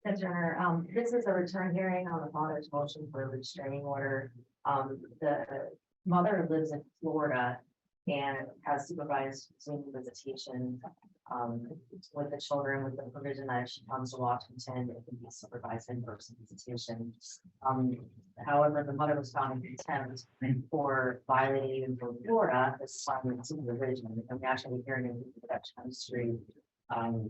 Commissioner, this is a return hearing on the father's motion for a restraining order. The mother lives in Florida and has supervised Zoom visitation with the children, with the provision that if she comes to Washington, it can be supervised in-person visitation. However, the mother was found in contempt for violating for Florida this supervision, and we actually hearing in that Street. And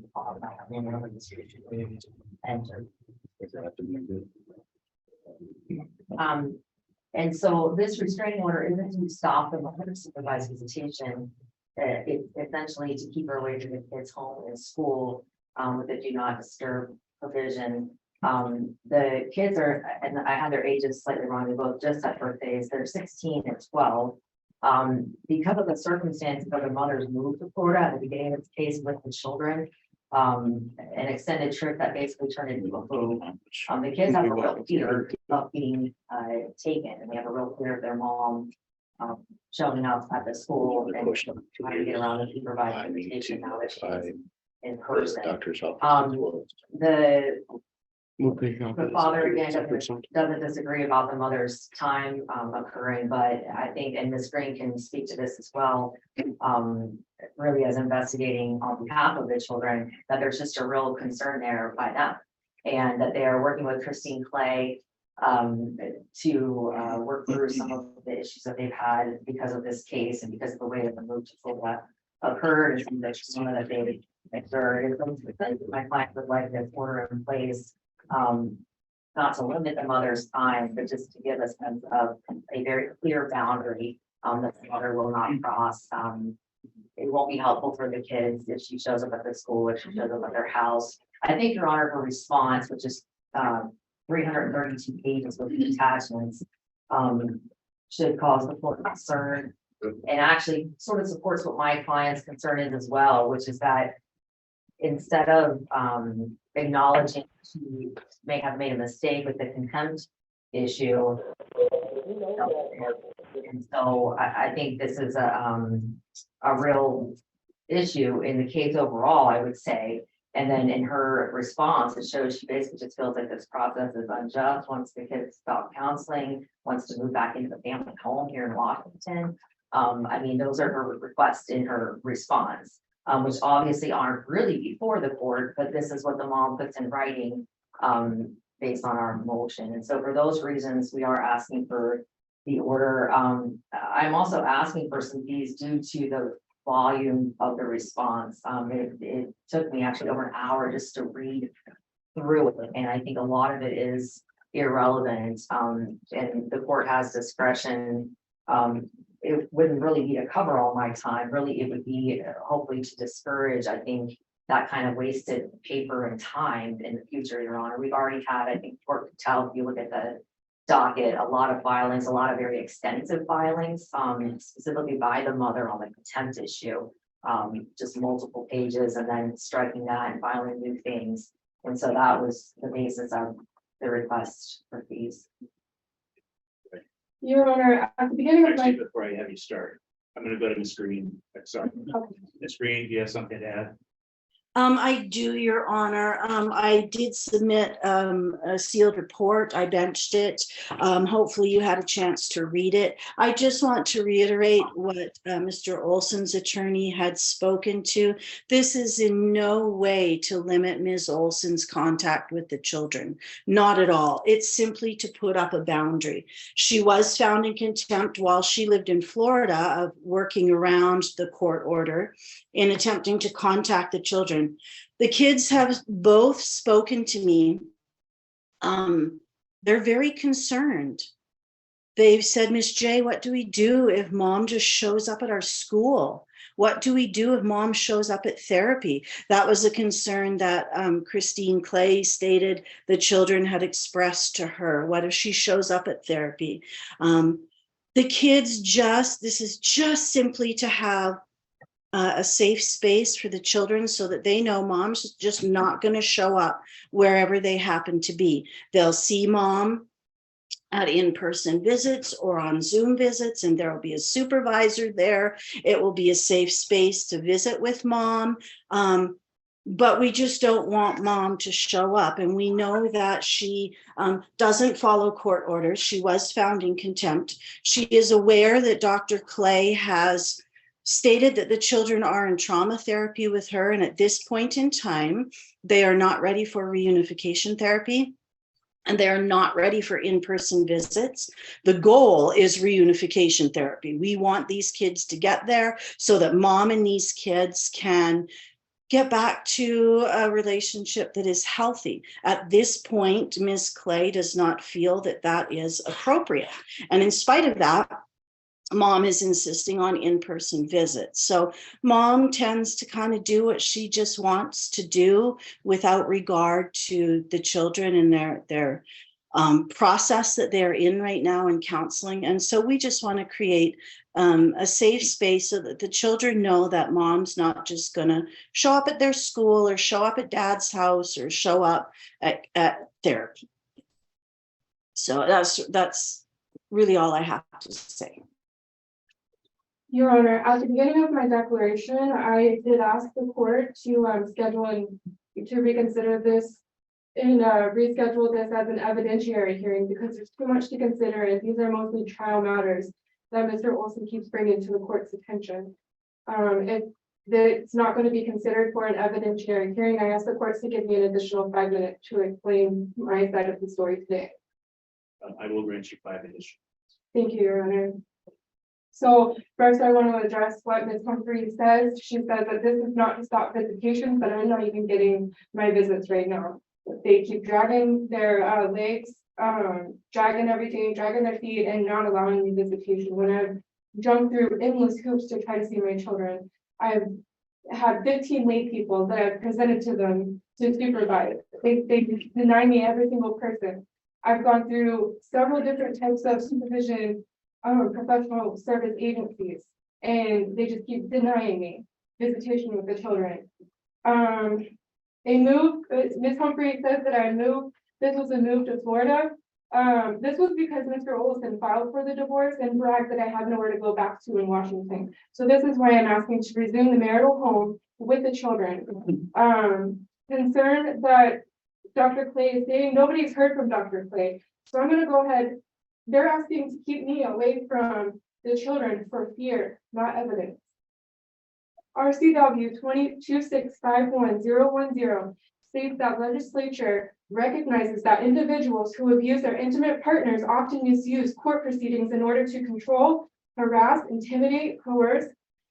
and so this restraining order isn't to stop the mother supervised visitation. It's essentially to keep her away from the kids' home and school with the do not disturb provision. The kids are, and I had their ages slightly wrong, they both just had birthdays, they're 16 and 12. Because of the circumstances of the mother's move to Florida at the beginning of the case with the children, an extended trip that basically turned into a move. The kids have a real fear of being taken, and they have a real fear of their mom showing up at the school and trying to get around and provide communication now that she's in person. The father again doesn't disagree about the mother's time occurring, but I think, and Ms. Green can speak to this as well, really as investigating on behalf of the children, that there's just a real concern there by them, and that they are working with Christine Clay to work through some of the issues that they've had because of this case and because of the way that the move to Florida occurred, and that they observed. My client would like this order in place. Not to limit the mother's time, but just to give a sense of a very clear boundary that the mother will not cross. It won't be helpful for the kids if she shows up at the school, if she shows up at their house. I think, Your Honor, her response, which is 332 pages with the attachments, should cause the court concern, and actually sort of supports what my client's concern is as well, which is that instead of acknowledging she may have made a mistake with the contempt issue, and so I think this is a real issue in the case overall, I would say. And then in her response, it shows she basically just feels like this process is unjust, wants the kids stop counseling, wants to move back into the family home here in Washington. I mean, those are her requests in her response. Which obviously aren't really before the court, but this is what the mom puts in writing based on our motion. And so for those reasons, we are asking for the order. I'm also asking for some fees due to the volume of the response. It took me actually over an hour just to read through it, and I think a lot of it is irrelevant, and the court has discretion. It wouldn't really be to cover all my time. Really, it would be hopefully to discourage, I think, that kind of wasted paper and time in the future, Your Honor. We've already had, I think, court could tell if you look at the docket, a lot of filings, a lot of very extensive filings, specifically by the mother on the contempt issue, just multiple pages, and then striking that and filing new things. And so that was the basis of the request for fees. Your Honor, at the beginning of Actually, before I have you start, I'm going to go to Ms. Green. Sorry, Ms. Green, do you have something to add? I do, Your Honor. I did submit a sealed report. I benched it. Hopefully you had a chance to read it. I just want to reiterate what Mr. Olson's attorney had spoken to. This is in no way to limit Ms. Olson's contact with the children. Not at all. It's simply to put up a boundary. She was found in contempt while she lived in Florida of working around the court order in attempting to contact the children. The kids have both spoken to me. They're very concerned. They've said, Miss J, what do we do if mom just shows up at our school? What do we do if mom shows up at therapy? That was a concern that Christine Clay stated the children had expressed to her. What if she shows up at therapy? The kids this is just simply to have a safe space for the children so that they know mom's just not going to show up wherever they happen to be. They'll see mom at in-person visits or on Zoom visits, and there will be a supervisor there. It will be a safe space to visit with mom. but we just don't want mom to show up. And we know that she doesn't follow court orders. She was found in contempt. She is aware that Dr. Clay has stated that the children are in trauma therapy with her. And at this point in time, they are not ready for reunification therapy. And they are not ready for in-person visits. The goal is reunification therapy. We want these kids to get there so that mom and these kids can get back to a relationship that is healthy. At this point, Ms. Clay does not feel that that is appropriate. And in spite of that, mom is insisting on in-person visits. So mom tends to kind of do what she just wants to do without regard to the children and their process that they're in right now in counseling. And so we just want to create a safe space so that the children know that mom's not just going to show up at their school or show up at dad's house or show up at therapy. So that's really all I have to say. Your Honor, at the beginning of my declaration, I did ask the court to schedule and to reconsider this and reschedule this as an evidentiary hearing because there's too much to consider, and these are mostly trial matters that Mr. Olson keeps bringing to the court's attention. If it's not going to be considered for an evidentiary hearing, I ask the courts to give me an additional 5 minutes to explain my side of the story today. I will grant you 5 additional. Thank you, Your Honor. So first, I want to address what Ms. Humphrey says. She says that this is not to stop visitations, but I'm not even getting my visits right now. They keep dragging their legs, dragging everything, dragging their feet, and not allowing me visitation. When I've jumped through endless hoops to try to see my children, I've had 15 lay people that I've presented to them to supervise. They deny me every single person. I've gone through several different types of supervision professional service agencies, and they just keep denying me visitation with the children. They moved, Ms. Humphrey says that I moved, this was a move to Florida. This was because Mr. Olson filed for the divorce and bragged that I had nowhere to go back to in Washington. So this is why I'm asking to resume the marital home with the children. Concerned that Dr. Clay is saying nobody's heard from Dr. Clay. So I'm going to go ahead. They're asking to keep me away from the children for fear, not evidence. RCW 22651-010 states that legislature recognizes that individuals who abuse their intimate partners often misuse court proceedings in order to control, harass, intimidate, coerce,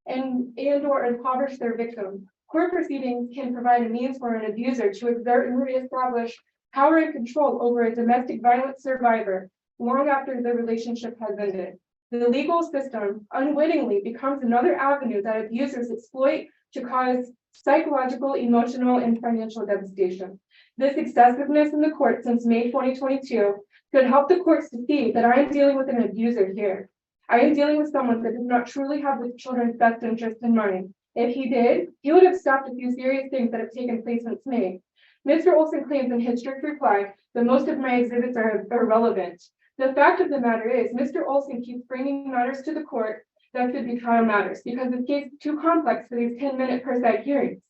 and or impoverish their victim. Court proceedings can provide a means for an abuser to exert and reestablish power and control over a domestic violence survivor long after the relationship has ended. The legal system unwittingly becomes another avenue that abusers exploit to cause psychological, emotional, and financial devastation. This excessiveness in the court since May 2022 could help the courts to see that I am dealing with an abuser here. I am dealing with someone that does not truly have the children's best interest in mind. If he did, he would have stopped a few serious things that have taken place since May. Mr. Olson claims in his strict reply that most of my exhibits are irrelevant. The fact of the matter is, Mr. Olson keeps bringing matters to the court that could be trial matters because the case is too complex for these 10-minute per side hearings.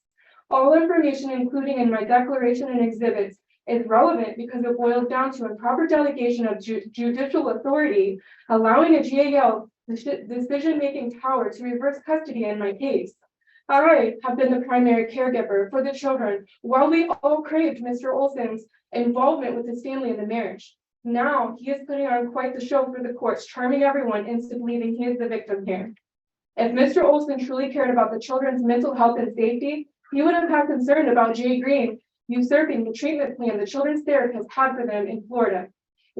All information, including in my declaration and exhibits, is relevant because it boils down to improper delegation of judicial authority, allowing a GAL decision-making power to reverse custody in my case. I have been the primary caregiver for the children while we all craved Mr. Olson's involvement with his family in the marriage. Now he is putting on quite the show for the courts, charming everyone into believing he is the victim here. If Mr. Olson truly cared about the children's mental health and safety, he would have had concern about Jay Green usurping the treatment plan the children's therapist had for them in Florida.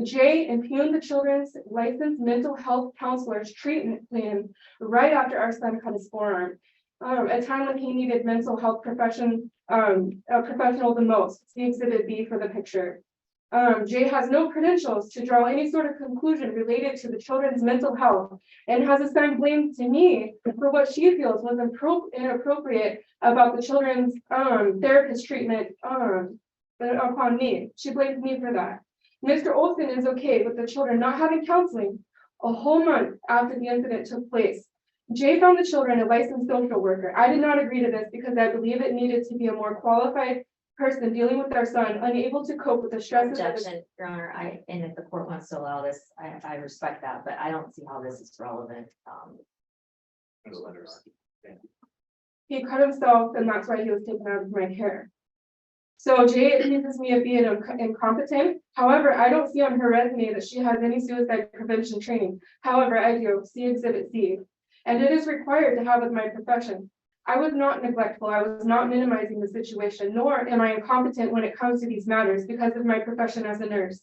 Jay impugned the children's licensed mental health counselor's treatment plan right after our son cut his forearm, a time when he needed mental health professional the most. See Exhibit B for the picture. Jay has no credentials to draw any sort of conclusion related to the children's mental health and has assigned blame to me for what she feels was inappropriate about the children's therapist treatment upon me. She blames me for that. Mr. Olson is okay with the children not having counseling a whole month after the incident took place. Jay found the children a licensed social worker. I did not agree to this because I believe it needed to be a more qualified person dealing with our son, unable to cope with the stresses of his. Objection, Your Honor, and if the court wants to allow this, I respect that, but I don't see how this is relevant. Those letters. He cut himself, and that's why he was taken out of my care. So Jay accuses me of being incompetent. However, I don't see on her resume that she has any suicide prevention training. However, I do. See Exhibit C. And it is required to have with my profession. I was not neglectful. I was not minimizing the situation, nor am I incompetent when it comes to these matters because of my profession as a nurse.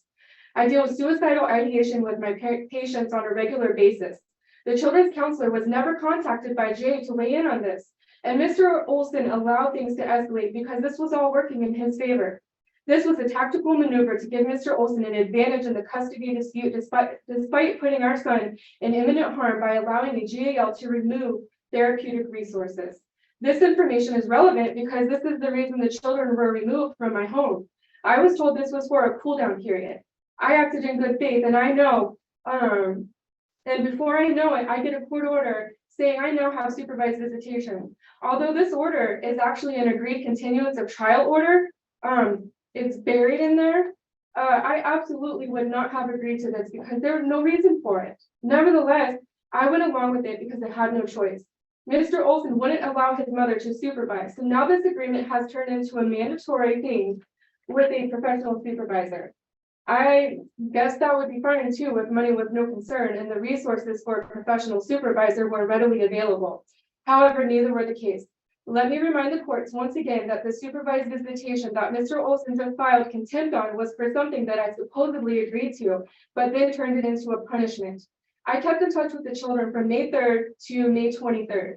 I deal with suicidal ideation with my patients on a regular basis. The children's counselor was never contacted by Jay to weigh in on this. And Mr. Olson allowed things to escalate because this was all working in his favor. This was a tactical maneuver to give Mr. Olson an advantage in the custody dispute despite putting our son in imminent harm by allowing the GAL to remove therapeutic resources. This information is relevant because this is the reason the children were removed from my home. I was told this was for a cool down period. I acted in good faith and I know, and before I know it, I get a court order saying I now have supervised visitation. Although this order is actually an agreed continuance of trial order, it's buried in there. I absolutely would not have agreed to this because there was no reason for it. Nevertheless, I went along with it because I had no choice. Mr. Olson wouldn't allow his mother to supervise. So now this agreement has turned into a mandatory thing with a professional supervisor. I guess that would be fine too if money was no concern and the resources for a professional supervisor were readily available. However, neither were the case. Let me remind the courts once again that the supervised visitation that Mr. Olson just filed contempt on was for something that I supposedly agreed to, but then turned it into a punishment. I kept in touch with the children from May 3rd to May 23rd.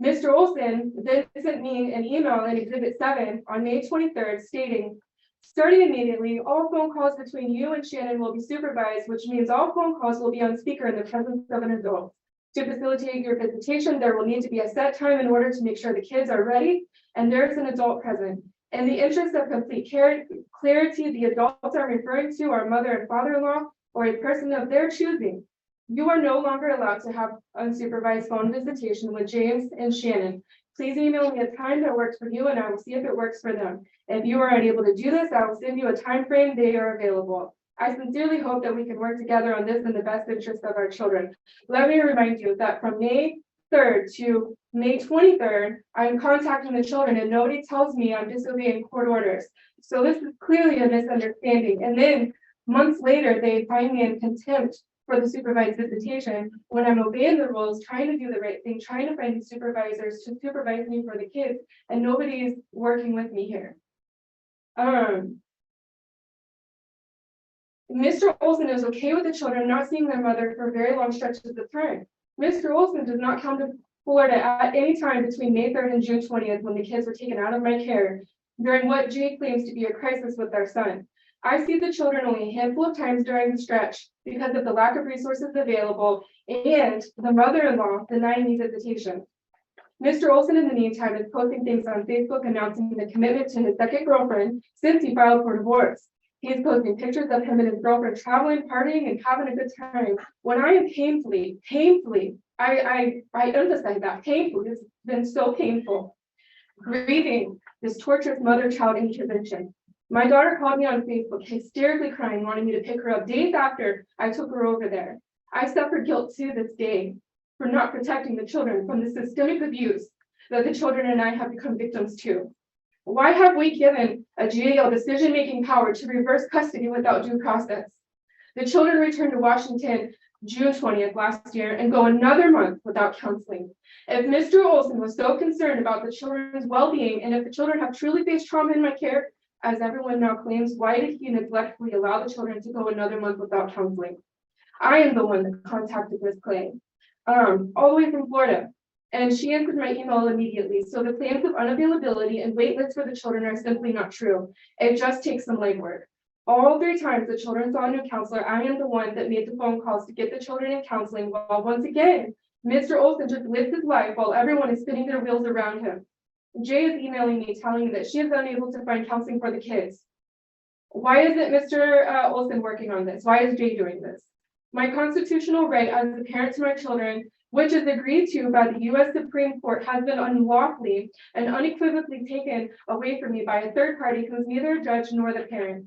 Mr. Olson then sent me an email in Exhibit 7 on May 23rd stating, starting immediately, all phone calls between you and Shannon will be supervised, which means all phone calls will be on speaker in the presence of an adult. To facilitate your visitation, there will need to be a set time in order to make sure the kids are ready and there's an adult present. In the interest of complete clarity, the adults are referring to our mother and father-in-law or a person of their choosing. You are no longer allowed to have unsupervised phone visitation with James and Shannon. Please email me a time that works for you and I will see if it works for them. If you are unable to do this, I will send you a time frame they are available. I sincerely hope that we can work together on this in the best interest of our children. Let me remind you that from May 3rd to May 23rd, I'm contacting the children and nobody tells me I'm disobeying court orders. So this is clearly a misunderstanding. And then months later, they find me in contempt for the supervised visitation when I'm obeying the rules, trying to do the right thing, trying to find these supervisors to supervise me for the kids, and nobody's working with me here. Mr. Olson is okay with the children not seeing their mother for very long stretches of time. Mr. Olson does not come to Florida at any time between May 3rd and June 20th when the kids were taken out of my care during what Jay claims to be a crisis with their son. I see the children only a handful of times during the stretch because of the lack of resources available and the mother-in-law denying me visitation. Mr. Olson, in the meantime, is posting things on Facebook announcing the commitment to his second girlfriend since he filed for divorce. He is posting pictures of him and his girlfriend traveling, partying, and having a good time. When I am painfully, I emphasize that painfully, it's been so painful, grieving this torturous mother-child intervention. My daughter called me on Facebook, hysterically crying, wanting me to pick her up days after I took her over there. I suffer guilt to this day for not protecting the children from the systemic abuse that the children and I have become victims to. Why have we given a GAL decision-making power to reverse custody without due process? The children returned to Washington June 20th last year and go another month without counseling. If Mr. Olson was so concerned about the children's well-being and if the children have truly faced trauma in my care, as everyone now claims, why did he neglectfully allow the children to go another month without counseling? I am the one that contacted Ms. Clay, all the way from Florida, and she answered my email immediately. So the claims of unavailability and wait lists for the children are simply not true. It just takes some legwork. All 3 times the children saw a new counselor, I am the one that made the phone calls to get the children in counseling, while once again, Mr. Olson just lives his life while everyone is spinning their wheels around him. Jay is emailing me telling me that she is unable to find counseling for the kids. Why isn't Mr. Olson working on this? Why is Jay doing this? My constitutional right as a parent to my children which is agreed to by the U.S. Supreme Court, has been unlawfully and unequivocally taken away from me by a third party who is neither a judge nor the parent.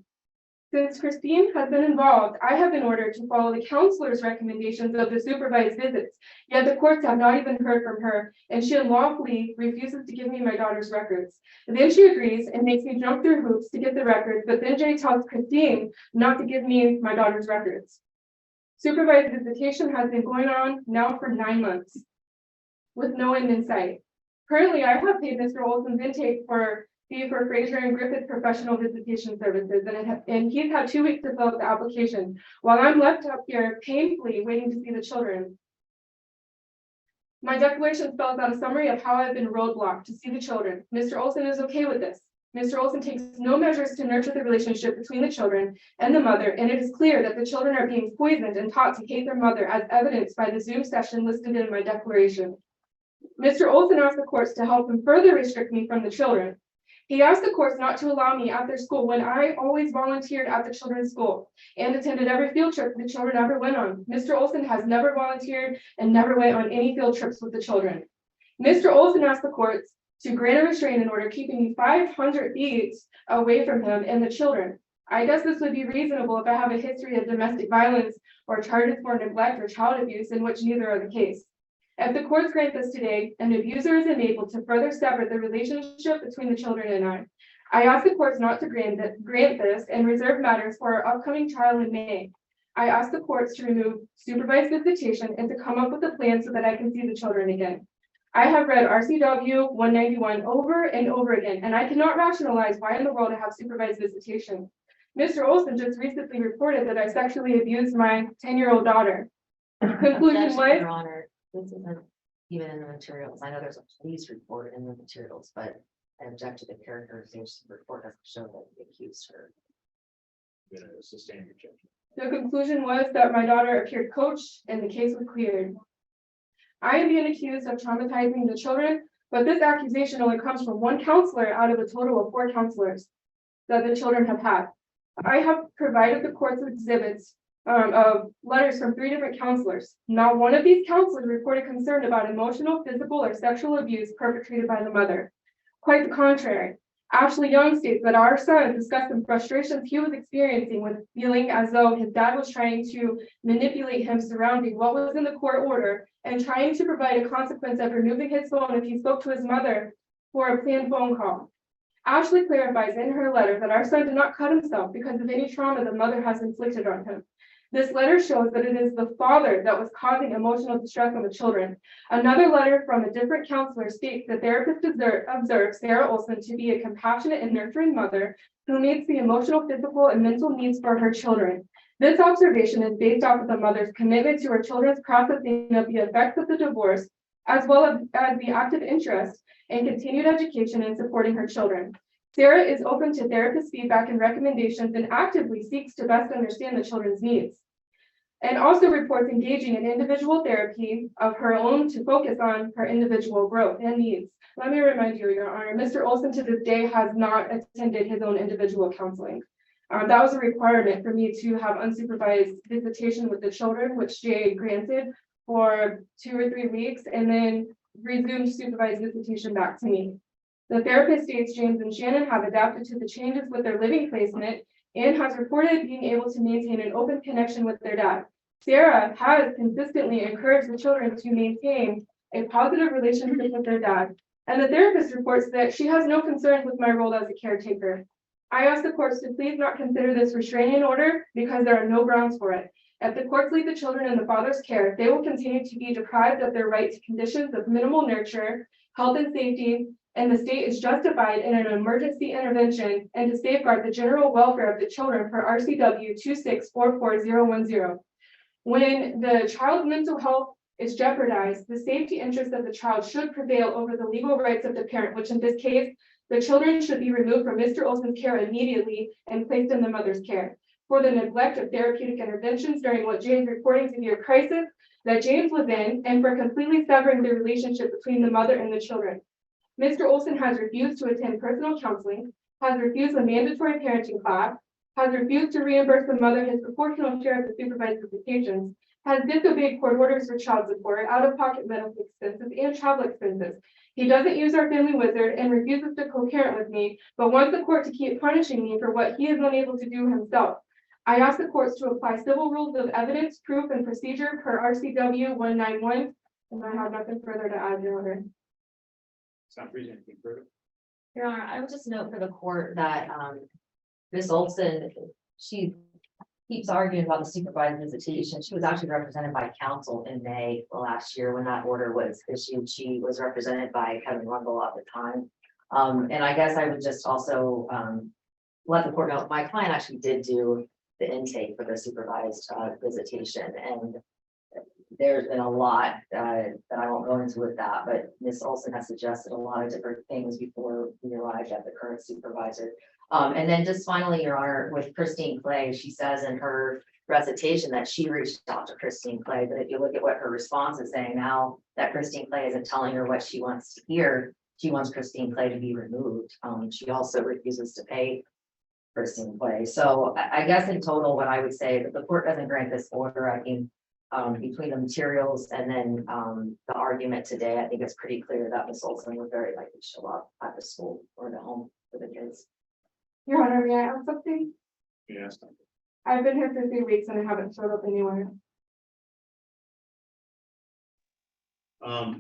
Since Christine has been involved, I have been ordered to follow the counselor's recommendations of the supervised visits, yet the courts have not even heard from her, and she unlawfully refuses to give me my daughter's records. And then she agrees and makes me jump through hoops to get the records, but then Jay tells Christine not to give me my daughter's records. Supervised visitation has been going on now for 9 months with no end in sight. Currently, I have paid Mr. Olson's intake fee for Fraser and Griffith professional visitation services, and he's had 2 weeks to fill out the application, while I'm left up here painfully waiting to see the children. My declaration spells out a summary of how I've been roadblocked to see the children. Mr. Olson is okay with this. Mr. Olson takes no measures to nurture the relationship between the children and the mother, and it is clear that the children are being poisoned and taught to hate their mother, as evidenced by the Zoom session listed in my declaration. Mr. Olson asked the courts to help him further restrict me from the children. He asked the courts not to allow me at their school when I always volunteered at the children's school and attended every field trip the children ever went on. Mr. Olson has never volunteered and never went on any field trips with the children. Mr. Olson asked the courts to grant a restraining order keeping me 500 feet away from him and the children. I guess this would be reasonable if I have a history of domestic violence or charges for neglect or child abuse, in which neither are the case. If the courts grant this today, an abuser is enabled to further sever the relationship between the children and I ask the courts not to grant this and reserve matters for our upcoming trial in May. I ask the courts to remove supervised visitation and to come up with a plan so that I can see the children again. I have read RCW 191 over and over again, and I cannot rationalize why in the world I have supervised visitation. Mr. Olson just recently reported that I sexually abused my 10-year-old daughter. Conclusion Objection, was, Your Honor, this isn't even in the materials. I know there's a police report in the materials, but I object to the characterization report doesn't show that the accused her. I'm gonna sustain your judgment. the conclusion was that my daughter appeared coached and the case was cleared. I am being accused of traumatizing the children, but this accusation only comes from one counselor out of a total of 4 counselors that the children have had. I have provided the courts with exhibits of letters from 3 different counselors. Not one of these counselors reported concern about emotional, physical, or sexual abuse perpetrated by the mother. Quite the contrary. Ashley Young states that our son discussed the frustrations he was experiencing with feeling as though his dad was trying to manipulate him surrounding what was in the court order and trying to provide a consequence of removing his phone if he spoke to his mother for a planned phone call. Ashley clarifies in her letter that our son did not cut himself because of any trauma the mother has inflicted on him. This letter shows that it is the father that was causing emotional distress on the children. Another letter from a different counselor states the therapist observes Sarah Olson to be a compassionate and nurturing mother who meets the emotional, physical, and mental needs for her children. This observation is based off of the mother's commitment to her children's processing of the effects of the divorce, as well as the active interest in continued education and supporting her children. Sarah is open to therapist feedback and recommendations and actively seeks to best understand the children's needs, and also reports engaging in individual therapy of her own to focus on her individual growth and needs. Let me remind you, Your Honor, Mr. Olson to this day has not attended his own individual counseling. That was a requirement for me to have unsupervised visitation with the children, which Jay granted for 2 or 3 weeks, and then resumed supervised visitation back to me. The therapist states James and Shannon have adapted to the changes with their living placement and has reported being able to maintain an open connection with their dad. Sarah has consistently encouraged the children to maintain a positive relationship with their dad, and the therapist reports that she has no concerns with my role as a caretaker. I ask the courts to please not consider this restraining order because there are no grounds for it. If the courts leave the children in the father's care, they will continue to be deprived of their right to conditions of minimal nurture, health and safety, and the state is justified in an emergency intervention and to safeguard the general welfare of the children per RCW 2644010. When the child's mental health is jeopardized, the safety interest of the child should prevail over the legal rights of the parent, which in this case, the children should be removed from Mr. Olson's care immediately and placed in the mother's care. For the neglect of therapeutic interventions during what James reporting to be a crisis that James was in, and for completely severing the relationship between the mother and the children. Mr. Olson has refused to attend personal counseling, has refused a mandatory parenting class, has refused to reimburse the mother his proportional share of the supervised visitations, has disobeyed court orders for child support, out-of-pocket medical expenses, and travel expenses. He doesn't use our family wizard and refuses to co-parent with me, but wants the court to keep punishing me for what he is unable to do himself. I ask the courts to apply civil rules of evidence, proof, and procedure per RCW 191, and I have nothing further to add, Your Honor. It's not reason anything further. Your Honor, I would just note for the court that, Ms. Olson, she keeps arguing about the supervised visitation. She was actually represented by counsel in May last year when that order was issued. She was represented by Kevin Rundle at the time. And I guess I would just also, let the court know, my client actually did do the intake for the supervised, visitation, and there's been a lot, that I won't go into with that, but Ms. Olson has suggested a lot of different things before we arrived at the current supervisor. And then just finally, Your Honor, with Christine Clay, she says in her recitation that she reached out to Christine Clay, but if you look at what her response is saying now, that Christine Clay isn't telling her what she wants to hear, she wants Christine Clay to be removed. She also refuses to pay Christine Clay. So I guess in total, what I would say, that the court doesn't grant this order, I mean, between the materials and then the argument today, I think it's pretty clear that Ms. Olson would very likely show up at the school or the home for the kids. Your Honor, may I add something? Yes. I've been here for 3 weeks and I haven't showed up anywhere.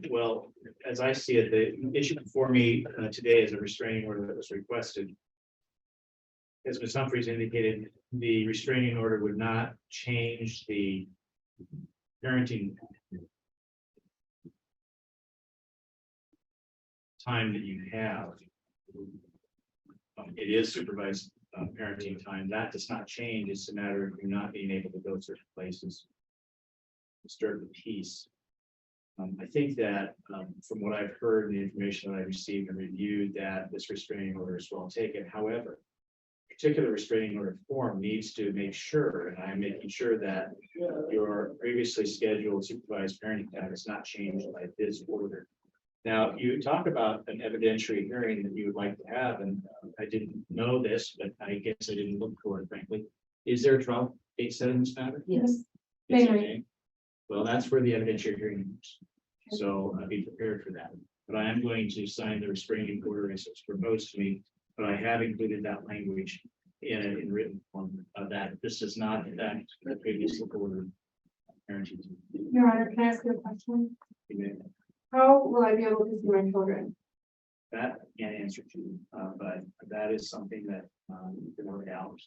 Well, as I see it, the issue before me today is a restraining order that was requested. As Ms. Humphries indicated, the restraining order would not change the parenting time that you have. It is supervised parenting time. That does not change. It's a matter of you not being able to go certain places. Disturb the peace. I think that from what I've heard and the information that I received and reviewed, that this restraining order is well taken. However, particular restraining order form needs to make sure, and I'm making sure that your previously scheduled supervised parenting time is not changed by this order. Now, you talk about an evidentiary hearing that you would like to have, and I didn't know this, but I guess I didn't look for it, frankly. Is there a trial date set in this matter? Yes. May It's I? May. Well, that's where the evidentiary hearing is. So be prepared for that. But I am going to sign the restraining order as it's proposed to me, but I have included that language in written form of that. This does not affect the previous order. Parenting. Your Honor, can I ask you a question? You may- How will I be able to see my children? That I can't answer to, but that is something that you can work out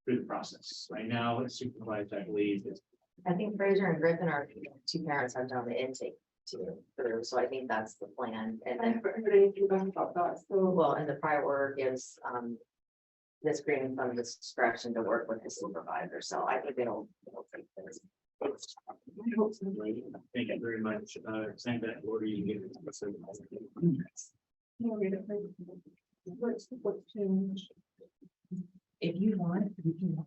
through the process. Right now, it's supervised, I believe, it's I think Fraser and Griffin are two parents have done the intake too, through, so I think that's the plan. And I then, haven't heard anything about that, so. well, and the prior order gives this green some discretion to work with the supervisor, so I think it'll take this. I hope so. Thank you very much. Send that order you can get it. I'll read it first. What's changed? If you want, you can.